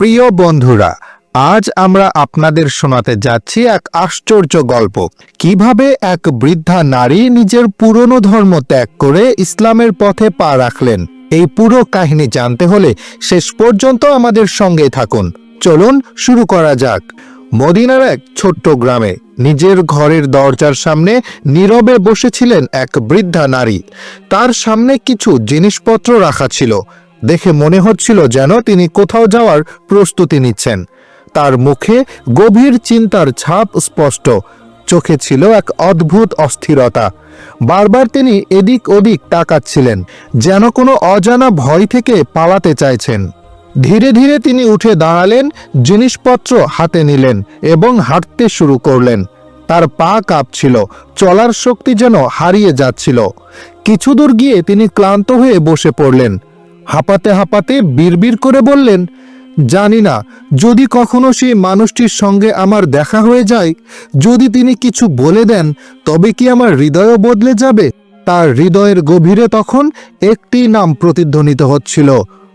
প্রিয় বন্ধুরা, আজ আমরা আপনাদের শোনাতে যাচ্ছি এক আশ্চর্য গল্প। কিভাবে এক বৃদ্ধা নারী নিজের পুরনো ধর্ম ত্যাগ করে ইসলামের পথে পা রাখলেন। এই পুরো কাহিনী জানতে হলে শেষ পর্যন্ত আমাদের সঙ্গে থাকুন। চলুন শুরু করা যাক। মদিনার এক ছোট্ট গ্রামে নিজের ঘরের দরজার সামনে নীরবে বসেছিলেন এক বৃদ্ধা নারী। তার সামনে কিছু জিনিসপত্র রাখা ছিল। দেখে মনে হচ্ছিল যেন তিনি কোথাও যাওয়ার প্রস্তুতি নিচ্ছেন। তার মুখে গভীর চিন্তার ছাপ স্পষ্ট, চোখে ছিল এক অদ্ভুত অস্থিরতা। বারবার তিনি এদিক ওদিক তাকাচ্ছিলেন, যেন কোনো অজানা ভয় থেকে পালাতে চাইছেন। ধীরে ধীরে তিনি উঠে দাঁড়ালেন, জিনিসপত্র হাতে নিলেন এবং হাঁটতে শুরু করলেন। তার পা কাঁপছিল, চলার শক্তি যেন হারিয়ে যাচ্ছিল। কিছু দূর গিয়ে তিনি ক্লান্ত হয়ে বসে পড়লেন। হাঁপাতে হাঁপাতে বিড়বিড় করে বললেন, জানি না, যদি কখনো সেই মানুষটির সঙ্গে আমার দেখা হয়ে যায়, যদি তিনি কিছু বলে দেন, তবে কি আমার হৃদয়ও বদলে যাবে? তার হৃদয়ের গভীরে তখন একটি নাম প্রতিধ্বনিত হচ্ছিল,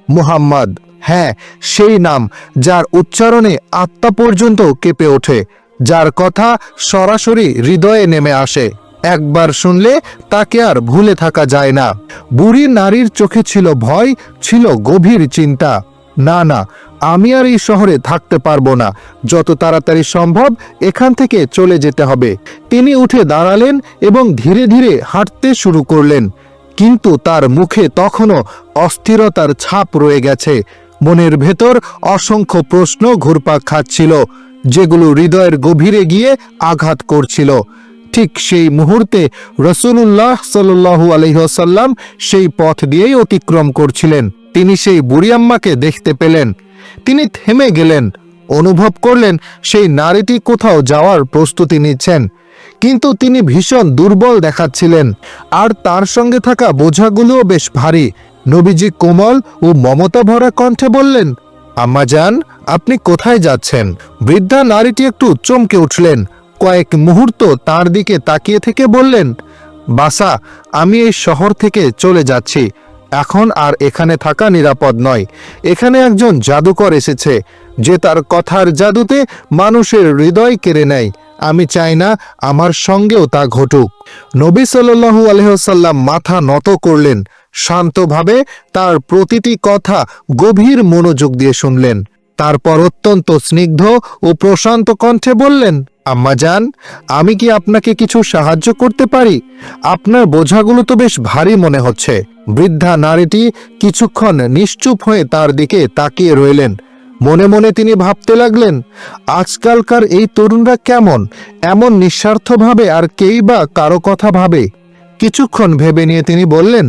মুহাম্মদ। হ্যাঁ, সেই নাম যার উচ্চারণে আত্মা পর্যন্ত কেঁপে ওঠে, যার কথা সরাসরি হৃদয়ে নেমে আসে। একবার শুনলে তাকে আর ভুলে থাকা যায় না। বুড়ি নারীর চোখে ছিল ভয়, ছিল গভীর চিন্তা। না না, আমি আর এই শহরে থাকতে পারবো না। যত তাড়াতাড়ি সম্ভব এখান থেকে চলে যেতে হবে। তিনি উঠে দাঁড়ালেন এবং ধীরে ধীরে হাঁটতে শুরু করলেন। কিন্তু তার মুখে তখনও অস্থিরতার ছাপ রয়ে গেছে। মনের ভেতর অসংখ্য প্রশ্ন ঘুরপাক খাচ্ছিল, যেগুলো হৃদয়ের গভীরে গিয়ে আঘাত করছিল। ঠিক সেই মুহূর্তে রাসূলুল্লাহ সাল্লাল্লাহু আলাইহি ওয়াসাল্লাম সেই পথ দিয়েই অতিক্রম করছিলেন। তিনি সেই বুড়ি আম্মাকে দেখতে পেলেন। তিনি থেমে গেলেন, অনুভব করলেন সেই নারীটি কোথাও যাওয়ার প্রস্তুতি নিচ্ছেন। কিন্তু তিনি ভীষণ দুর্বল দেখাচ্ছিলেন, আর তার সঙ্গে থাকা বোঝাগুলোও বেশ ভারী। নবীজি কোমল ও মমতা ভরা কণ্ঠে বললেন, আম্মাজান, আপনি কোথায় যাচ্ছেন? বৃদ্ধা নারীটি একটু চমকে উঠলেন। কয়েক মুহূর্ত তার দিকে তাকিয়ে থেকে বললেন, বাসা, আমি এই শহর থেকে চলে যাচ্ছি। এখন আর এখানে থাকা নিরাপদ নয়। এখানে একজন জাদুকর এসেছে, যে তার কথার জাদুতে মানুষের হৃদয় কেড়ে নেয়। আমি চাই না আমার সঙ্গেও তা ঘটুক। নবী সাল্লাল্লাহু আলাইহি ওয়াসাল্লাম মাথা নত করলেন, শান্তভাবে তার প্রতিটি কথা গভীর মনোযোগ দিয়ে শুনলেন। তারপর অত্যন্ত স্নিগ্ধ ও প্রশান্ত কণ্ঠে বললেন, আম্মাজান, আমি কি আপনাকে কিছু সাহায্য করতে পারি? আপনার বোঝাগুলো তো বেশ ভারী মনে হচ্ছে। বৃদ্ধা নারীটি কিছুক্ষণ নিশ্চুপ হয়ে তার দিকে তাকিয়ে রইলেন। মনে মনে তিনি ভাবতে লাগলেন, আজকালকার এই তরুণরা কেমন, এমন নিঃস্বার্থভাবে আর কেই বা কারো কথা ভাবে। কিছুক্ষণ ভেবে নিয়ে তিনি বললেন,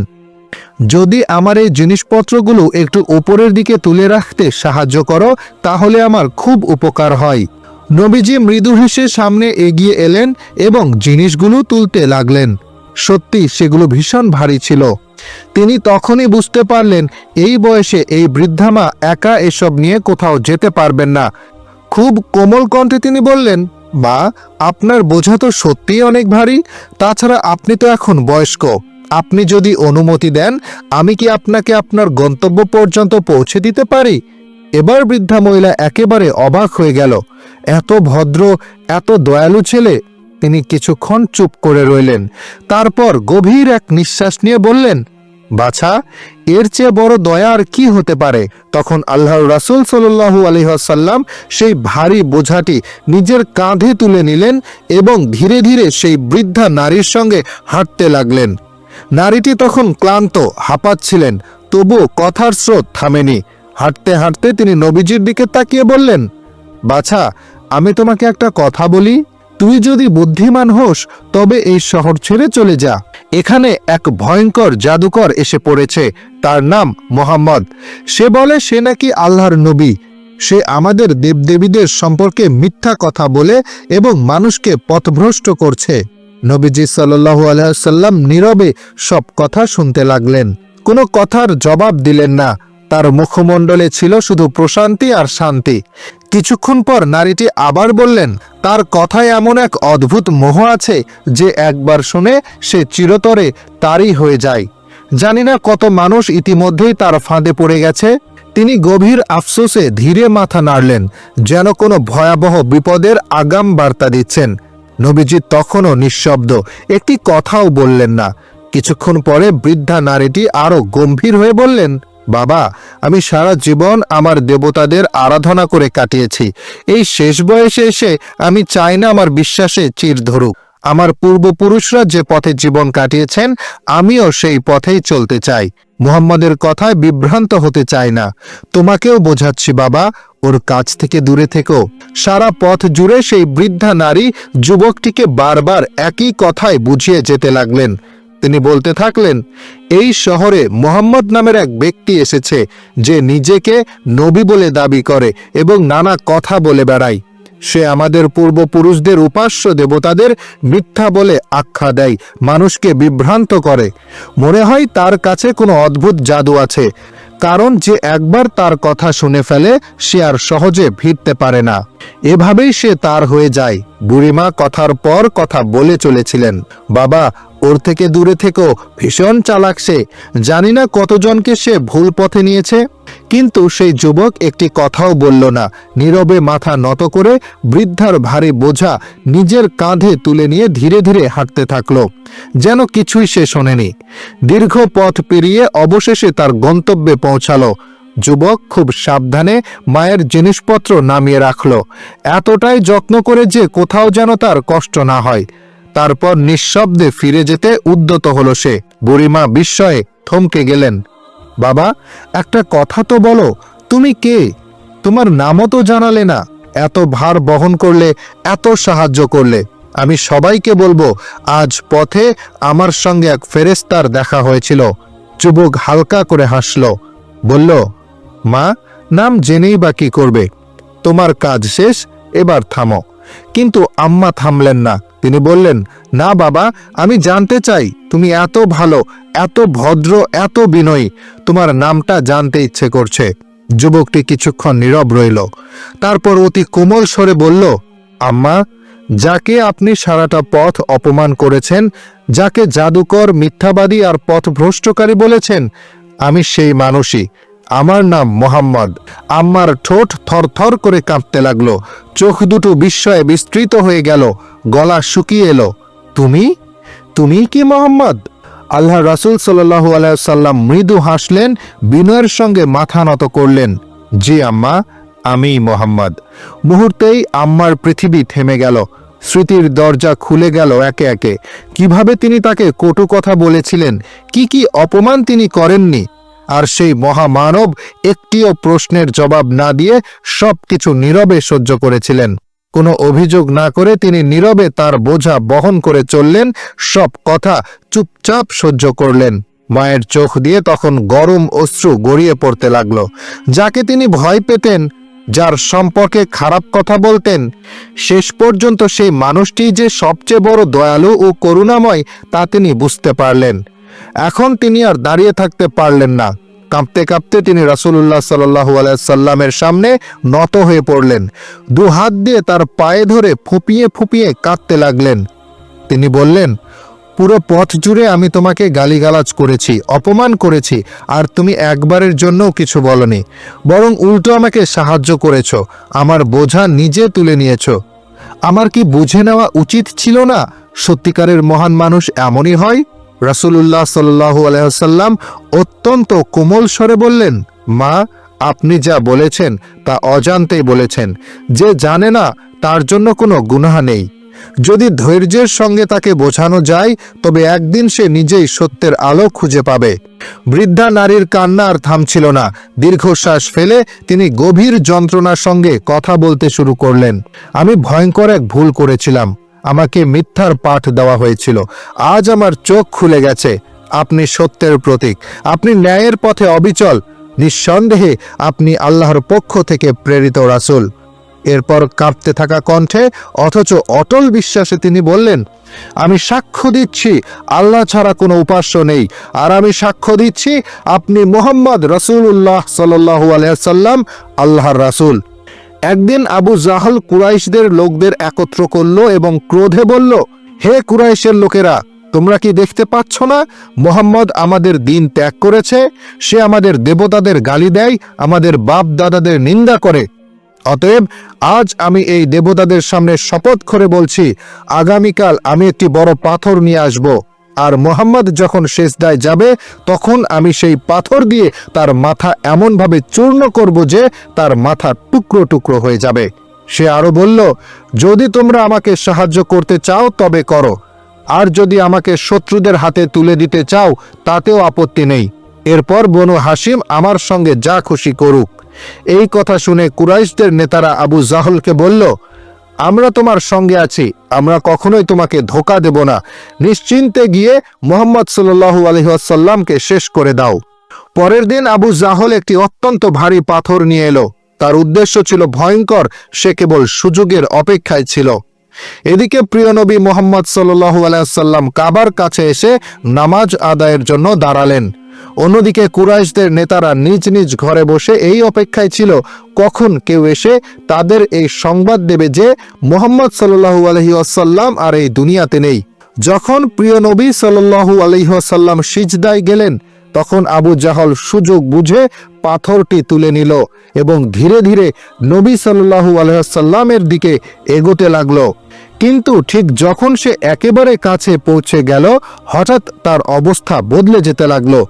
যদি আমার এই জিনিসপত্রগুলো একটু উপরের দিকে তুলে রাখতে সাহায্য করো, তাহলে আমার খুব উপকার হয়। নবীজি মৃদু হেসে সামনে এগিয়ে এলেন এবং জিনিসগুলো তুলতে লাগলেন। সত্যি সেগুলো ভীষণ ভারী ছিল। তিনি তখনই বুঝতে পারলেন, এই বয়সে এই বৃদ্ধামা একা এসব নিয়ে কোথাও যেতে পারবেন না। খুব কোমল কণ্ঠে তিনি বললেন, বা, আপনার বোঝা তো সত্যিই অনেক ভারী। তাছাড়া আপনি তো এখন বয়স্ক। আপনি যদি অনুমতি দেন, আমি কি আপনাকে আপনার গন্তব্য পর্যন্ত পৌঁছে দিতে পারি? এবার বৃদ্ধা মহিলা একেবারে অবাক হয়ে গেল। এত ভদ্র, এত দয়ালু ছেলে। তিনি কিছুক্ষণ চুপ করে রইলেন। তারপর গভীর এক নিঃশ্বাস নিয়ে বললেন, বাছা, এর চেয়ে বড় দয়া আর কি হতে পারে? তখন আল্লাহর রাসূল সাল্লাল্লাহু আলাইহি ওয়াসাল্লাম সেই ভারী বোঝাটি নিজের কাঁধে তুলে নিলেন এবং ধীরে ধীরে সেই বৃদ্ধা নারীর সঙ্গে হাঁটতে লাগলেন। নারীটি তখন ক্লান্ত, হাঁপাচ্ছিলেন, তবুও কথার স্রোত থামেনি। হাঁটতে হাঁটতে তিনি নবীজির দিকে তাকিয়ে বললেন, বাছা, আমি তোমাকে একটা কথা বলি। তুই যদি বুদ্ধিমান হোস, তবে এই শহর ছেড়ে চলে যা। এখানে এক ভয়ঙ্কর জাদুকর এসে পড়েছে। তার নাম মুহাম্মদ। সে বলে সে নাকি আল্লাহর নবী। সে আমাদের দেবদেবীদের সম্পর্কে মিথ্যা কথা বলে এবং মানুষকে পথভ্রষ্ট করছে। নবীজি সাল্লাল্লাহু আলাইহি ওয়াসাল্লাম নীরবে সব কথা শুনতে লাগলেন। কোনো কথার জবাব দিলেন না। তার মুখমণ্ডলে ছিল শুধু প্রশান্তি আর শান্তি। কিছুক্ষণ পর নারীটি আবার বললেন, তার কথায় এমন এক অদ্ভুত মোহ আছে যে একবার শুনে সে চিরতরে তারই হয়ে যায়। জানি না কত মানুষ ইতিমধ্যেই তার ফাঁদে পড়ে গেছে। তিনি গভীর আফসোসে ধীরে মাথা নাড়লেন, যেন কোনো ভয়াবহ বিপদের আগাম বার্তা দিচ্ছেন। নবীজি তখনও নিঃশব্দ, একটি কথাও বললেন না। কিছুক্ষণ পরে বৃদ্ধা নারীটি আরো গম্ভীর হয়ে বললেন, বাবা, আমি সারা জীবন আমার দেবতাদের আরাধনা করে কাটিয়েছি। এই শেষ বয়সে এসে আমি চাই না আমার বিশ্বাসে চির ধরুক। আমার পূর্বপুরুষরা যে পথে জীবন কাটিয়েছেন, আমিও সেই পথেই চলতে চাই। মুহাম্মদের কথায় বিভ্রান্ত হতে চাই না। তোমাকেও বোঝাচ্ছি বাবা, ওর কাছ থেকে দূরে থেকো। সারা পথ জুড়ে সেই বৃদ্ধা নারী যুবকটিকে বারবার একই কথায় বুঝিয়ে যেতে লাগলেন। তিনি বলতে থাকলেন, এই শহরে মোহাম্মদ নামের এক ব্যক্তি এসেছে, যে নিজেকে নবী বলে দাবি করে এবং নানা কথা বলে বেড়ায়। সে আমাদের পূর্বপুরুষদের উপাস্য দেবতাদের মিথ্যা বলে আখ্যা দেয়, মানুষকে বিভ্রান্ত করে। মনে হয় তার কাছে কোনো অদ্ভুত জাদু আছে, কারণ যে একবার তার কথা শুনে ফেলে সে আর সহজে ফিরতে পারে না। এভাবেই সে তার হয়ে যায়। বুড়িমা কথার পর কথা বলে চলেছিলেন, বাবা, ওর থেকে দূরে থেকো, ভীষণ চালাক সে। জানি না কতজনকে সে ভুল পথে নিয়েছে। কিন্তু সেই যুবক একটি কথাও বলল না। নীরবে মাথা নত করে বৃদ্ধার ভারী বোঝা নিজের কাঁধে তুলে নিয়ে ধীরে ধীরে হাঁটতে থাকলো, যেন কিছুই সে শোনেনি। দীর্ঘ পথ পেরিয়ে অবশেষে তার গন্তব্যে পৌঁছালো। যুবক খুব সাবধানে মায়ের জিনিসপত্র নামিয়ে রাখলো, এতটাই যত্ন করে যে কোথাও যেন তার কষ্ট না হয়। তারপর নিঃশব্দে ফিরে যেতে উদ্যত হলো সে। বুড়িমা বিস্ময়ে থমকে গেলেন। বাবা, একটা কথা তো বলো, তুমি কে? তোমার নামও তো জানালে না। এত ভার বহন করলে, এত সাহায্য করলে। আমি সবাইকে বলবো, আজ পথে আমার সঙ্গে এক ফেরেশতার দেখা হয়েছিল। যুবক হালকা করে হাসল, বলল, মা, নাম জেনেই বা কি করবে? তোমার কাজ শেষ, এবার থামো। কিন্তু আম্মা থামলেন না। তিনি বললেন, না বাবা, আমি জানতে চাই তুমি এত ভালো, এত ভদ্র, এত বিনয়ী। তোমার নামটা জানতে ইচ্ছে করছে। যুবকটি কিছুক্ষণ নীরব রইল। তারপর অতি কোমল স্বরে বলল, আম্মা, যাকে আপনি সারাটা পথ অপমান করেছেন, যাকে জাদুকর, মিথ্যাবাদী আর পথভ্রষ্টকারী বলেছেন, আমি সেই মানুষই। আমার নাম মোহাম্মদ। আম্মার ঠোঁট থরথর করে কাঁপতে লাগলো, চোখ দুটো বিস্ময়ে বিস্তৃত হয়ে গেল, গলা শুকিয়ে এলো। তুমি তুমি কি মোহাম্মদ? আল্লাহ রাসূল সাল্লাল্লাহু আলাইহি ওয়াসাল্লাম মৃদু হাসলেন, বিনয়ের সঙ্গে মাথা নত করলেন। জি আম্মা, আমি মোহাম্মদ। মুহূর্তেই আম্মার পৃথিবী থেমে গেল। স্মৃতির দরজা খুলে গেল একে একে। কিভাবে তিনি তাকে কটু কথা বলেছিলেন, কি কি অপমান তিনি করেননি। আর সেই মহামানব একটিও প্রশ্নের জবাব না দিয়ে সবকিছু নীরবে সহ্য করেছিলেন। কোনো অভিযোগ না করে তিনি নীরবে তার বোঝা বহন করে চললেন, সব কথা চুপচাপ সহ্য করলেন। মায়ের চোখ দিয়ে তখন গরম অশ্রু গড়িয়ে পড়তে লাগলো। যাকে তিনি ভয় পেতেন, যার সম্পর্কে খারাপ কথা বলতেন, শেষ পর্যন্ত সেই মানুষটি যে সবচেয়ে বড় দয়ালু ও করুণাময় তা তিনি বুঝতে পারলেন। এখন তিনি আর দাঁড়িয়ে থাকতে পারলেন না। কাঁপতে কাঁপতে তিনি রাসূলুল্লাহ সাল্লাল্লাহু আলাইহি সাল্লামের সামনে নত হয়ে পড়লেন। দু হাত দিয়ে তার পায়ে ধরে ফুঁপিয়ে ফুঁপিয়ে কাঁদতে লাগলেন। তিনি বললেন, পুরো পথ জুড়ে আমি তোমাকে গালিগালাজ করেছি, অপমান করেছি, আর তুমি একবারের জন্যও কিছু বলনি, বরং উল্টো আমাকে সাহায্য করেছ, আমার বোঝা নিজে তুলে নিয়েছ। আমার কি বুঝে নেওয়া উচিত ছিল না সত্যিকারের মহান মানুষ এমনই হয়? রাসূলুল্লাহ সাল্লাল্লাহু আলাইহি ওয়াসাল্লাম অত্যন্ত কোমল স্বরে বললেন, মা, আপনি যা বলেছেন তা অজান্তেই বলেছেন। যে জানে না তার জন্য কোনো গুনাহ নেই। যদি ধৈর্যের সঙ্গে তাকে বোঝানো যায়, তবে একদিন সে নিজেই সত্যের আলো খুঁজে পাবে। বৃদ্ধা নারীর কান্না আর থামছিল না। দীর্ঘশ্বাস ফেলে তিনি গভীর যন্ত্রণার সঙ্গে কথা বলতে শুরু করলেন। আমি ভয়ঙ্কর এক ভুল করেছিলাম। আমাকে মিথ্যার পাঠ দেওয়া হয়েছিল। আজ আমার চোখ খুলে গেছে। আপনি সত্যের প্রতীক, আপনি ন্যায়ের পথে অবিচল। নিঃসন্দেহে আপনি আল্লাহর পক্ষ থেকে প্রেরিত রাসূল। এরপর কাঁপতে থাকা কণ্ঠে অথচ অটল বিশ্বাসে তিনি বললেন, আমি সাক্ষ্য দিচ্ছি আল্লাহ ছাড়া কোনো উপাস্য নেই, আর আমি সাক্ষ্য দিচ্ছি আপনি মুহাম্মদ রাসূলুল্লাহ সাল্লাল্লাহু আলাইহি ওয়াসাল্লাম, আল্লাহর রাসূল। একদিন আবু জাহল কুরাইশদের লোকদের একত্র করল এবং ক্রোধে বলল, হে কুরাইশের লোকেরা, তোমরা কি দেখতে পাচ্ছ না মুহাম্মদ আমাদের দিন ত্যাগ করেছে? সে আমাদের দেবতাদের গালি দেয়, আমাদের বাপ দাদাদের নিন্দা করে। অতএব আজ আমি এই দেবতাদের সামনে শপথ করে বলছি, আগামীকাল আমি একটি বড় পাথর নিয়ে আসব, আর মুহাম্মদ যখন সেজদায় যাবে তখন আমি সেই পাথর দিয়ে তার মাথা এমনভাবে চূর্ণ করব যে তার মাথা টুকরো টুকরো হয়ে যাবে। সে আরো বলল, যদি তোমরা আমাকে সাহায্য করতে চাও তবে করো, আর যদি আমাকে শত্রুদের হাতে তুলে দিতে চাও তাতেও আপত্তি নেই। এরপর বনু হাশিম আমার সঙ্গে যা খুশি করুক। এই কথা শুনে কুরাইশদের নেতারা আবু জাহলকে বলল, আমরা তোমার সঙ্গে আছি, আমরা কখনোই তোমাকে ধোঁকা দেব না। নিশ্চিন্তে গিয়ে মুহাম্মদ সাল্লাল্লাহু আলাইহি ওয়াসাল্লামকে শেষ করে দাও। পরের দিন আবু জাহল একটি অত্যন্ত ভারী পাথর নিয়ে এলো। তার উদ্দেশ্য ছিল ভয়ঙ্কর, সে কেবল সুযোগের অপেক্ষায় ছিল। এদিকে প্রিয় নবী মুহাম্মদ সাল্লাল্লাহু আলাইহি ওয়াসাল্লাম কাবার কাছে এসে নামাজ আদায়ের জন্য দাঁড়ালেন। অন্যদিকে কুরাইশদের নেতারা নিজ নিজ ঘরে বসে এই অপেক্ষায় ছিল কখন কেউ এসে তাদের এই সংবাদ দেবে যে মুহাম্মদ সাল্লাল্লাহু আলাইহি ওয়াসাল্লাম আর এই দুনিয়াতে নেই। যখন প্রিয় নবী সাল্লাল্লাহু আলাইহি ওয়াসাল্লাম সিজদায় গেলেন তখন আবু জাহল সুযোগ বুঝে পাথরটি তুলে নিল এবং ধীরে ধীরে নবী সাল্লাল্লাহু আলাইহি ওয়াসাল্লামের দিকে এগোতে লাগলো। কিন্তু ঠিক যখন সে একেবারে কাছে পৌঁছে গেল হঠাৎ তার অবস্থা বদলে যেতে লাগলো।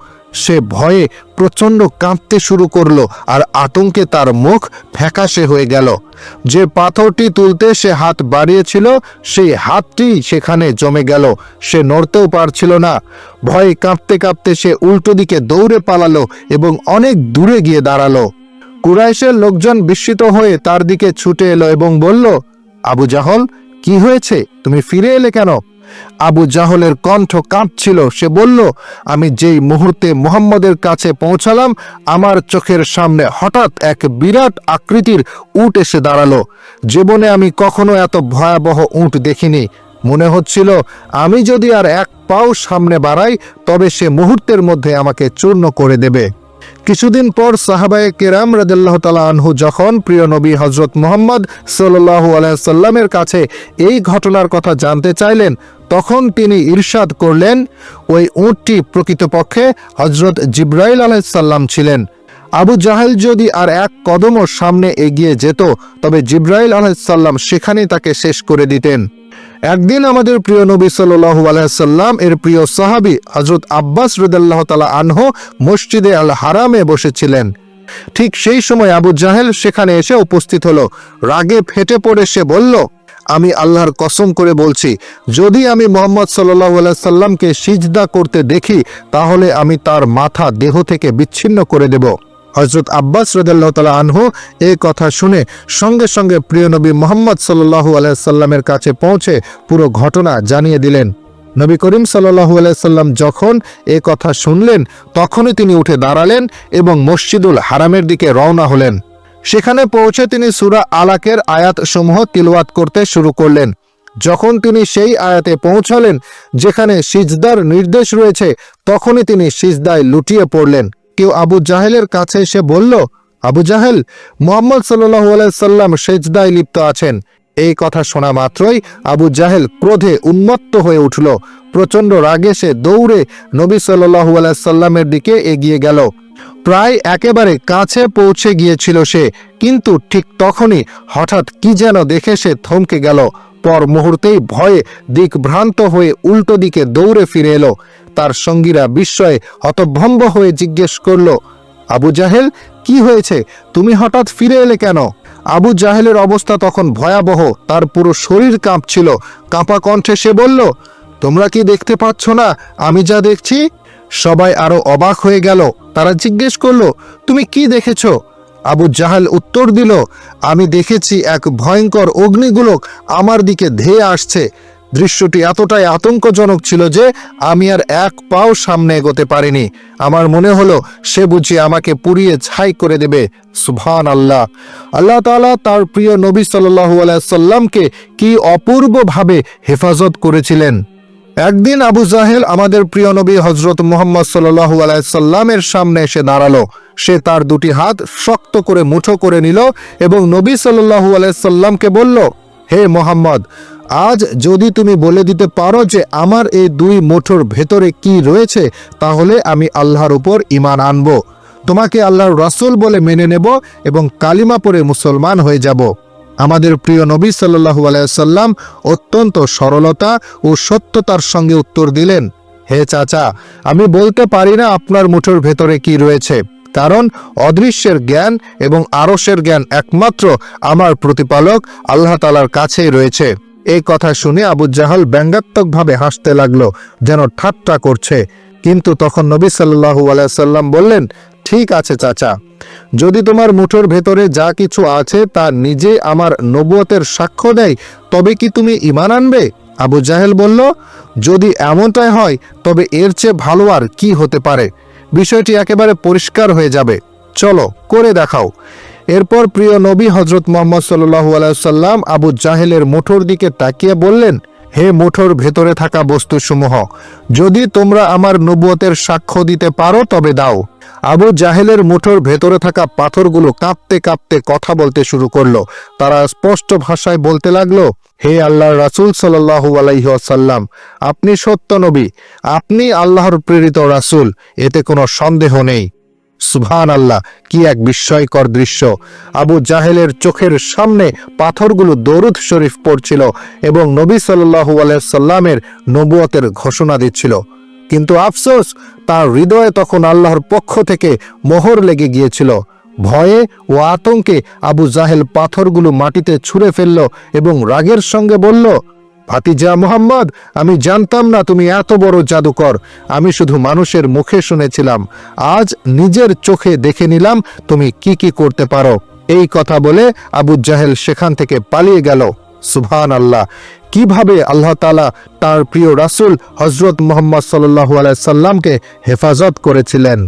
সে ভয়ে প্রচণ্ড কাঁপতে শুরু করলো আর আতঙ্কে তার মুখ ফ্যাকাশে হয়ে গেল। যে পাথরটি তুলতে সে হাত বাড়িয়েছিল সেই হাতটি সেখানে জমে গেল। সে নড়তেও পারছিল না। ভয়ে কাঁপতে কাঁপতে সে উল্টো দিকে দৌড়ে পালালো এবং অনেক দূরে গিয়ে দাঁড়ালো। কুরাইশের লোকজন বিস্মিত হয়ে তার দিকে ছুটে এলো এবং বলল, আবু জাহল, কি হয়েছে? তুমি ফিরে এলে কেন? আবু জাহলের কণ্ঠ কাঁপছিল। সে বলল, আমি যেই মুহূর্তে মুহাম্মদের কাছে পৌঁছালাম আমার চোখের সামনে হঠাৎ এক বিরাট আকৃতির উট এসে দাঁড়ালো। জীবনে আমি কখনো এত ভয়াবহ উট দেখিনি। মনে হচ্ছিল আমি যদি আর এক পাও সামনে বাড়াই তবে সে মুহূর্তের মধ্যে আমাকে চূর্ণ করে দেবে। কিছুদিন পর সাহাবায়ে কেরাম রাদিয়াল্লাহু তাআলা আনহু যখন প্রিয় নবী হযরত মুহাম্মদ সাল্লাল্লাহু আলাইহি ওয়াসাল্লামের কাছে এই ঘটনার কথা জানতে চাইলেন তখন তিনি ইরশাদ করলেন, ওই উটটি প্রকৃতপক্ষে হযরত জিবরাইল আলাইহিস সালাম ছিলেন। আবু জাহেল যদি আর এক কদমও সামনে এগিয়ে যেত তবে জিবরাইল আলাইহিস সালাম সেখানেই তাকে শেষ করে দিতেন। একদিন আমাদের প্রিয় নবী সাল্লাল্লাহু আলাইহি সাল্লাম এর প্রিয় সাহাবী হযরত আব্বাস রাদিয়াল্লাহু তাআলা আনহু মসজিদে আল হারামে বসেছিলেন। ঠিক সেই সময় আবু জাহেল সেখানে এসে উপস্থিত হলো। রাগে ফেটে পড়ে সে বলল, আমি আল্লাহর কসম করে বলছি, যদি আমি মুহাম্মদ সাল্লাল্লাহু আলাইহি সাল্লামকে সিজদা করতে দেখি তাহলে আমি তার মাথা দেহ থেকে বিচ্ছিন্ন করে দেব। হযরত আব্বাস রাদিয়াল্লাহু তাআলা আনহু এই কথা শুনে সঙ্গে সঙ্গে প্রিয় নবী মুহাম্মদ সাল্লাল্লাহু আলাইহি সাল্লামের কাছে পৌঁছে পুরো ঘটনা জানিয়ে দিলেন। নবী করিম সাল্লাল্লাহু আলাইহি সাল্লাম যখন এই কথা শুনলেন তখনই তিনি উঠে দাঁড়ালেন এবং মসজিদুল হারামের দিকে রওনা হলেন। সেখানে পৌঁছে তিনি সূরা আলাকের আয়াতসমূহ তিলাওয়াত করতে শুরু করলেন। যখন তিনি সেই আয়াতে পৌঁছালেন যেখানে সিজদার নির্দেশ রয়েছে তখনই তিনি সিজদায় লুটিয়ে পড়লেন। কেউ আবু জাহেলের কাছে এসে বলল, আবু জাহেল, মুহাম্মদ সাল্লাল্লাহু আলাইহি সাল্লাম সিজদায় লিপ্ত আছেন। এই কথা শোনা মাত্রই আবু জাহেল ক্রোধে উন্মত্ত হয়ে উঠল। প্রচণ্ড রাগে সে দৌড়ে নবী সাল্লাল্লাহু আলাইহি সাল্লামের দিকে এগিয়ে গেল। প্রায় একেবারে কাছে পৌঁছে গিয়েছিল সে, কিন্তু ঠিক তখনই হঠাৎ কি যেন দেখে সে থমকে গেল। পর মুহূর্তেই ভয়ে দিকভ্রান্ত হয়ে উল্টো দিকে দৌড়ে ফিরে এলো। তার সঙ্গীরা বিস্ময়ে হতভম্ব হয়ে জিজ্ঞেস করল, আবু জাহেল, কি হয়েছে? তুমি হঠাৎ ফিরে এলে কেন? আবু জাহেলের অবস্থা তখন ভয়াবহ। তার পুরো শরীর কাঁপছিল। কাঁপা কণ্ঠে সে বলল, তোমরা কি দেখতে পাচ্ছ না আমি যা দেখছি? সবাই আরো অবাক হয়ে গেল। তারা জিজ্ঞেস করল, তুমি কি দেখেছ? আবু জাহেল উত্তর দিল, আমি দেখেছি এক ভয়ঙ্কর অগ্নিগোলক আমার দিকে ধেয়ে আসছে। দৃশ্যটি এতটাই আতঙ্কজনক ছিল যে আমি আর এক পাও সামনে এগোতে পারিনি। আমার মনে হলো সে বুঝি আমাকে পুড়িয়ে ছাই করে দেবে। সুবহানাল্লাহ! আল্লাহ তাআলা তার প্রিয় নবী সাল্লাল্লাহু আলাইহি সাল্লামকে কি অপূর্বভাবে হেফাজত করেছিলেন। একদিন আবু জাহেল আমাদের প্রিয় নবী হযরত মুহাম্মদ সাল্লাল্লাহু আলাইহি সাল্লামের সামনে এসে দাঁড়ালো। সে তার দুটি হাত শক্ত করে মুঠো করে নিল এবং নবী সাল্লাল্লাহু আলাইহি সাল্লামকে বলল, হে মোহাম্মদ, আজ যদি তুমি বলে দিতে পারো যে আমার এই দুই মুঠোর ভেতরে কি রয়েছে, তাহলে আমি আল্লাহর উপর ঈমান আনব, তোমাকে আল্লাহর রাসূল বলে মেনে নেব এবং কালিমা পড়ে মুসলমান হয়ে যাব। আমাদের প্রিয় নবী সাল্লাল্লাহু আলাইহি ওয়াসাল্লাম অত্যন্ত সরলতা ও সত্যতার সঙ্গে উত্তর দিলেন, হে চাচা, আমি বলতে পারি না আপনার মুঠোর ভেতরে কি রয়েছে, কারণ অদৃশ্যের জ্ঞান এবং আরশের জ্ঞান একমাত্র আমার প্রতিপালক আল্লাহ তাআলার কাছেই রয়েছে। এই কথা শুনে আবু জাহল ব্যঙ্গাত্মকভাবে হাসতে লাগলো, যেন ঠাট্টা করছে। কিন্তু তখন নবী সাল্লাল্লাহু আলাইহি ওয়াসাল্লাম বললেন, ঠিক আছে চাচা, যদি তোমার মুঠোর ভেতরে যা কিছু আছে তা নিজে আমার নবুয়তের সাক্ষ্য দেয়, তবে কি তুমি ঈমান আনবে? আবু জাহেল বলল, যদি এমনটাই হয় তবে এর চেয়ে ভালো আর কি হতে পারে? বিষয়টি একেবারে পরিষ্কার হয়ে যাবে, চলো করে দেখাও। এরপর প্রিয় নবী হযরত মুহাম্মদ সাল্লাল্লাহু আলাইহি ওয়াসাল্লাম আবু জাহেলের মুঠোর দিকে তাকিয়ে বললেন, হে মুঠোর ভেতরে থাকা বস্তুসমূহ, যদি তোমরা আমার নবুয়তের সাক্ষ্য দিতে পারো তবে দাও। আবু জাহেলের মুঠোর ভেতরে থাকা পাথরগুলো কাঁপতে কাঁপতে কথা বলতে শুরু করলো। তারা স্পষ্ট ভাষায় বলতে লাগলো, হে আল্লাহর রাসূল সাল্লাল্লাহু আলাইহি ওয়াসাল্লাম, আপনি সত্য নবী, আপনি আল্লাহর প্রেরিত রাসূল, এতে কোনো সন্দেহ নেই। সুবহানাল্লাহ, কি এক বিস্ময়কর দৃশ্য! আবু জাহেলের চোখের সামনে পাথরগুলো দরুদ শরীফ পড়ছিল এবং নবী সাল্লাল্লাহু আলাইহি সাল্লামের নবুয়তের ঘোষণা দিচ্ছিল। কিন্তু আফসোস, তার হৃদয়ে তখন আল্লাহর পক্ষ থেকে মোহর লেগে গিয়েছিল। ভয়ে ও আতঙ্কে আবু জাহেল পাথরগুলো মাটিতে ছুঁড়ে ফেলল এবং রাগের সঙ্গে বলল, ভাতিজা মুহাম্মদ, আমি জানতাম না তুমি এত বড় জাদুকর। আমি শুধু মানুষের মুখে শুনেছিলাম, আজ নিজের চোখে দেখে নিলাম তুমি কি কি করতে পারো। এই কথা বলে আবু জাহেল সেখান থেকে পালিয়ে গেল। সুবহানাল্লাহ, কিভাবে আল্লাহ তাআলা তার প্রিয় রাসূল হযরত মুহাম্মদ সাল্লাল্লাহু আলাইহি সাল্লামকে হেফাজত করেছিলেন।